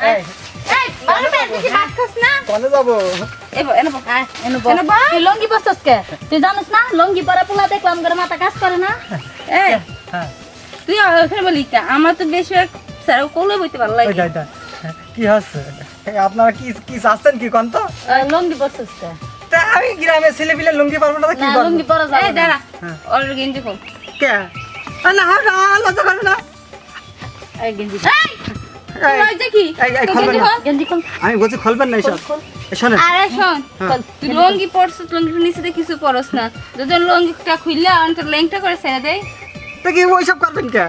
এই বারে বেশি ভাত খাস না কোনে যাবো তুই লঙ্গি পরছস কে তুই জানিস না লঙ্গি পরা পোলা দেখলাম করে মাথা কাজ করে না এই হ্যাঁ তুই ওখানে বলি কা আমার তো বেশি স্যার কোলে বইতে ভালো লাগে এটা কি হচ্ছে আপনারা কি কি চাচ্ছেন কি কোন তো লঙ্গি পরছস কে তা আমি গ্রামে ছেলে পিলে লুঙ্গি পারবো না কি না করব লঙ্গি পরা যাবে এই দাঁড়া হ্যাঁ। ওর গেঞ্জি কম কে না না লজ্জা করে না এই গেঞ্জি এই, লজ্জা কি এই, খুলবেন না। গেঞ্জি কোন আমি বলছি খুলবেন না এসব শোনেন আরে শোন হ্যাঁ। তুই লঙ্গি পরছিস লঙ্গির নিচে কিছু পরস না যদি লঙ্গিটা খুললে অন্তর লেংটা করে ছেড়ে দেয় তা কি ওইসব করবেন কে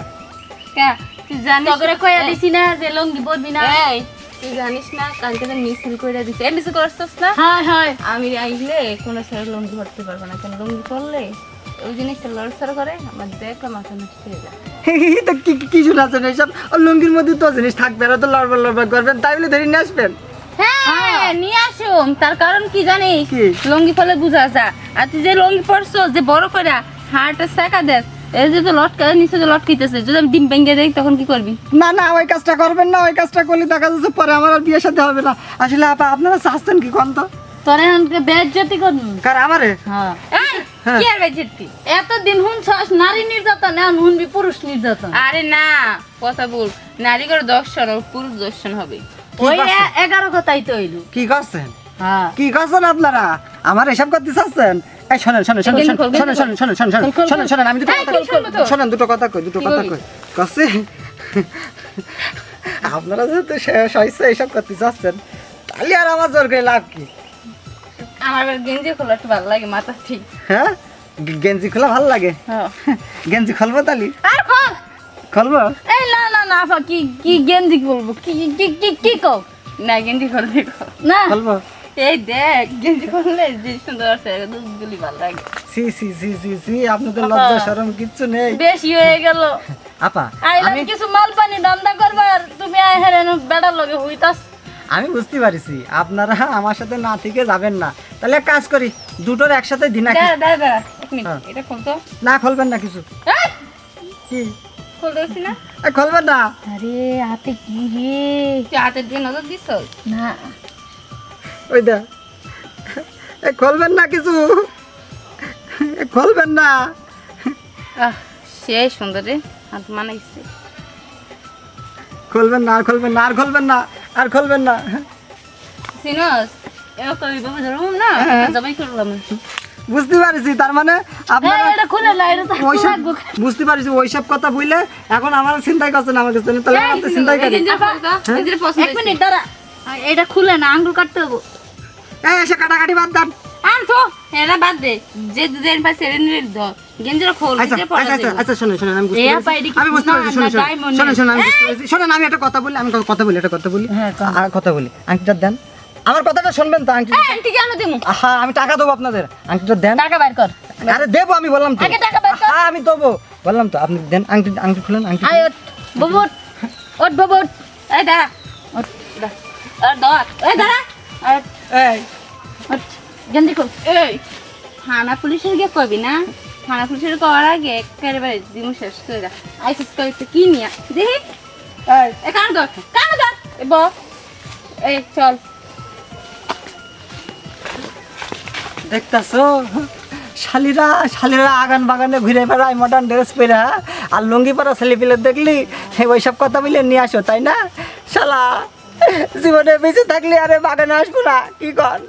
কে তুই জানিস তগরে কইয়া দিছি না যে লঙ্গি পরবি না এই তুই জানিস না কালকে তো মিছিল করে দিছে এই মিছিল করছস না হ্যাঁ হ্যাঁ আমি আইলে কোনো ছেলে লঙ্গি পরতে পারবো না কেন লঙ্গি পরলে ওই জিনিসটা লড়ছড় করে আমার দেখো মাথা নষ্ট হয়ে যায় তা কি কি শুনাচ্ছেন এইসব লুঙ্গির মধ্যে তো জিনিস থাকবে না তো লড়বড় লড়বড় করবেন তাই বলে ধরে নিয়ে আসবেন হ্যাঁ নিয়ে আসুম তার কারণ কি জানিস কি? লঙ্গি ফলে বুঝা যা আর তুই যে লঙ্গি পরছো যে বড় করে হাড়টা চাকা দেস এই যে তো লটকা নিচে যে লটকাইতেছে যদি আমি ডিম ভেঙে দেই তখন কি করবি না না ওই কাজটা করবেন না ওই কাজটা করলে দেখা যাচ্ছে পরে আমার আর বিয়ে সাথে হবে না আসলে আপা আপনারা চাচ্ছেন কি কোন তো তোরে আমাকে বেজ্জতি করবি কার আমারে হ্যাঁ এই, হ্যাঁ। কি আর বেজেতি এতদিন শুনছস নারী নির্যাতন এখন শুনবি পুরুষ নির্যাতন আরে না কথা বল নারী করে দর্শন আর পুরুষ দর্শন হবে কি ওই করছেন? 11 কথাই তো হইলো কি করছেন হ্যাঁ কি করছেন আপনারা আমার এসব করতে চাচ্ছেন এই শোনেন শোনেন শোনেন গেঞ্জি খোল, শোনেন শোনেন শোনেন শোনেন শোনেন খোল, শোনেন শোনেন আমি দুটো এই, কথা খোল, খোল, খোল। শোনেন দুটো কথা কই দুটো কি কথা বলবি? কই কসে আপনারা যেহেতু সহিষ্ণু এইসব করতে চাচ্ছেন তাহলে আর আমার জোর করে লাভ কি আমার আবার গেঞ্জি খোলা একটু ভালো লাগে মাথা ঠিক হ্যাঁ গেঞ্জি খোলা ভালো লাগে হ্যাঁ গেঞ্জি খুলবো তালি আর খোল খুলবো এই না না না আপা কি কি গেঞ্জি করবো কি কি কি কি কও না গেঞ্জি খোলে না খুলবো এই দেখ গেঞ্জি খোললে যে সুন্দর আছে দুধগুলি ভালো লাগে সি সি সি সি সি আপনাদের লজ্জা শরম কিচ্ছু নেই বেশি হয়ে গেল আপা আইলাম আমি কিছু মাল পানি ধান্দা করবার তুমি হেরেন বেড়ার লগে হইতাস আমি বুঝতে পারছি আপনারা আমার সাথে না থেকে যাবেন না তাহলে এক কাজ করি দুটোর একসাথে দিন নাকি দাঁড়া দাঁড়া দাঁড়া এক মিনিট হ্যাঁ। এটা খুলতো না খুলবেন না কিছু এই, কি খুলতে পারছি না খুলবেন না আরে হাতে কি রে তুই হাতের দিয়ে নজর দিস না ওই দা খুলবেন না কিছু খুলবেন না আহ সে সুন্দর রে হাত মানাইছে খুলবেন না আর খুলবেন না আর খুলবেন না আর খুলবেন না সিনস এ কই বাবা ধরুম না হ্যাঁ। জবাই করলাম বুঝতে পারছি তার মানে আপনারা এটা খুলে না এটা তো ওইসব লাগবো। বুঝতে পারছি ওইসব কথা বুঝলে এখন আমার চিন্তাই করছেন আমার কাছে তাহলে আপনি চিন্তাই করেন এক মিনিট দাঁড়া এটা খুলে না আঙ্গুল কাটতে হবো এই এসে কাটাকাটি বাদ দেন আনতো এরা বাদ দে যে দুদিন পাশে এর নিয়ে ধর গেঞ্জিটা খোল আচ্ছা গেঞ্জিটা পরা আচ্ছা আচ্ছা যাবে আচ্ছা শুনুন শুনুন আমি বুঝতে এ পারছি আপা, এদিকে আমি বুঝতে না, পারছি না, শুনুন diamond শুনুন নেই। শুনুন আমি বুঝতে পারছি শুনুন আমি একটা কথা বলি আমি কথা বলি একটা কথা বলি হ্যাঁ, কও। আর কথা বলি আংটিটা দেন আমার কথাটা শুনবেন তো আংটি আন্টি কেন দিমু আহা আমি টাকা দেবো আপনাদের আংটিটা দেন টাকা বাইর কর আরে দেবো আমি বললাম তো আগে টাকা বের কর। হ্যাঁ আমি দেবো বললাম তো আপনি দেন আংটি আংটি খুলেন আংটি আয় ওঠ ববুট ওঠ ববুট এই দাঁড়া ওঠ আর ধর এই দাঁড়া আয় ওঠ, এই ওঠ গেঞ্জি খুল এই থানা পুলিশের গিয়ে কবি না থানা পুলিশের করার আগে একেবারে দিমু শেষ করে রাখ আইসিস কইতে কি নিয়া দেখি এই এ কান ধর এ ব এই চল দেখতাছো শালিরা শালিরা আগান বাগানে ঘুরে বেড়ায় মডার্ন ড্রেস পরে আর লুঙ্গি পরা ছেলে পেলে দেখলি ওইসব কথা বলে নিয়ে আসো তাই না শালা জীবনে বেঁচে থাকলে আরে বাগানে আসবো না কি কর